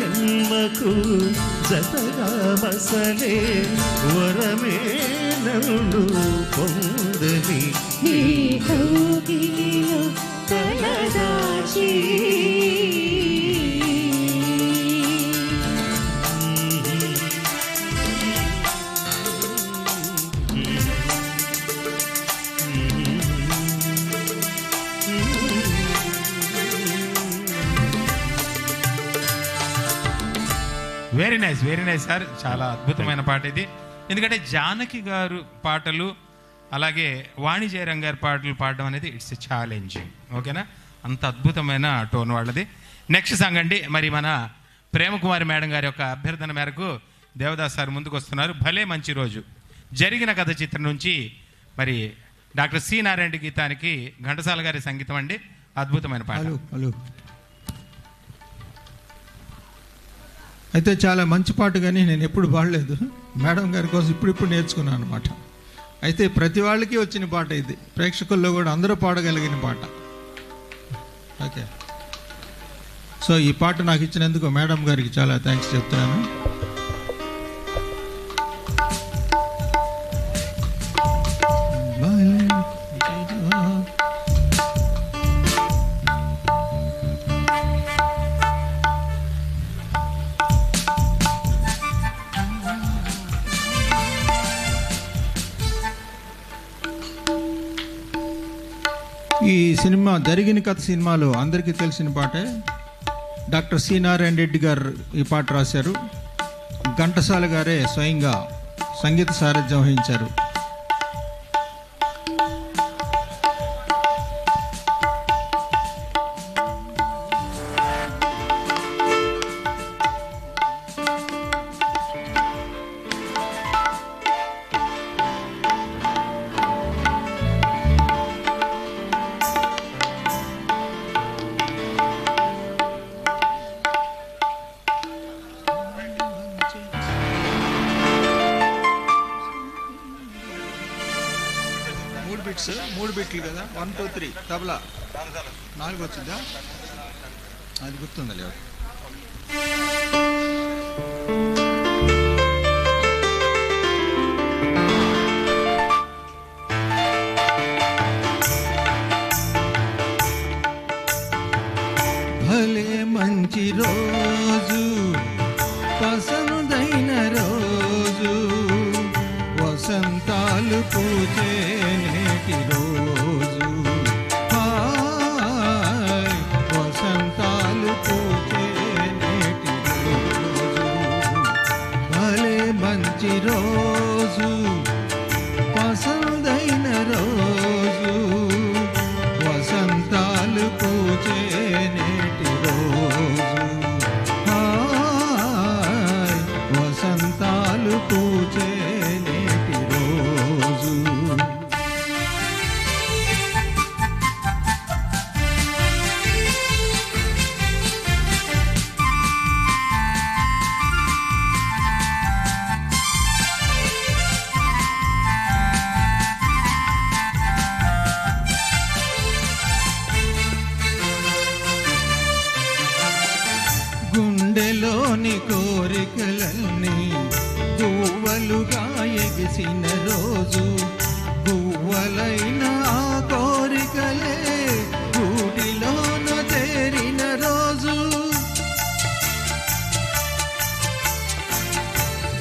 జన్మకు జతగా మసలే వరమే నన్ను పొందని తలదాచి వెరీ నైస్ సార్. చాలా అద్భుతమైన పాట ఇది. ఎందుకంటే జానకి గారు పాటలు అలాగే వాణి జయరాం గారి పాటలు పాడడం అనేది ఇట్స్ ఎ ఛాలెంజింగ్. ఓకేనా, అంత అద్భుతమైన టోన్ వాళ్ళది. నెక్స్ట్ సాంగ్ అండి, మరి మన ప్రేమకుమారి మేడం గారి యొక్క అభ్యర్థన మేరకు దేవదాస్ సార్ ముందుకు వస్తున్నారు. భలే మంచి రోజు జరిగిన కథ చిత్రం నుంచి మరి డాక్టర్ సి నారాయణ గీతానికి ఘంటసాల గారి సంగీతం అండి. అద్భుతమైన పాట. అయితే చాలా మంచి పాట, కానీ నేను ఎప్పుడు పాడలేదు. మేడం గారి కోసం ఇప్పుడు నేర్చుకున్నాను అనమాట. అయితే ప్రతి వాళ్ళకి వచ్చిన పాట ఇది, ప్రేక్షకుల్లో కూడా అందరూ పాడగలిగిన పాట. ఓకే, సో ఈ పాట నాకు ఇచ్చినందుకు మేడం గారికి చాలా థ్యాంక్స్ చెప్తున్నాను. ఈ సినిమా జరిగిన కథ సినిమాలో అందరికీ తెలిసిన పాటే. డాక్టర్ సి నారాయణ రెడ్డి గారు ఈ పాట రాశారు. ఘంటసాల గారే స్వయంగా సంగీత సారథ్యం వహించారు. మూడు బిట్లు కదా, 1 2 3 తబలా 4 వచ్చిందా, అది గుర్తుందా లేదు. భలే మంచి రోజు, పసందైన రోజు, వసంతాలు పూచే నేటి రోజు, వసంతాలు పూచే నేటి రోజు. భలే మంచి రోజు, పసందైన రోజు, వసంతాలు పూచే నేటి రోజు, వసంతాలు పూచే నేటి రోజు. గుండెలోని కోరికలన్నీ గువ్వలుగా ఎగిసిన రోజు, గువ్వలైన ఆ కోరికలే గూటిలోన చేరిన రోజు.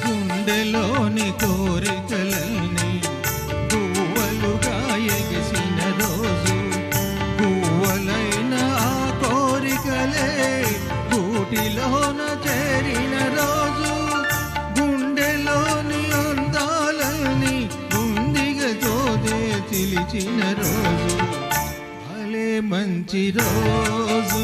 గుండెలోని కోరికలన్నీ గువ్వలుగా ఎగిసిన రోజు, గువ్వలైన ఆ కోరికలే గూటిలోన చేరిన రోజు. గుండెలోని అందాలని ముందిగా జోదే చిలిచిన రోజు. భలే మంచి రోజు,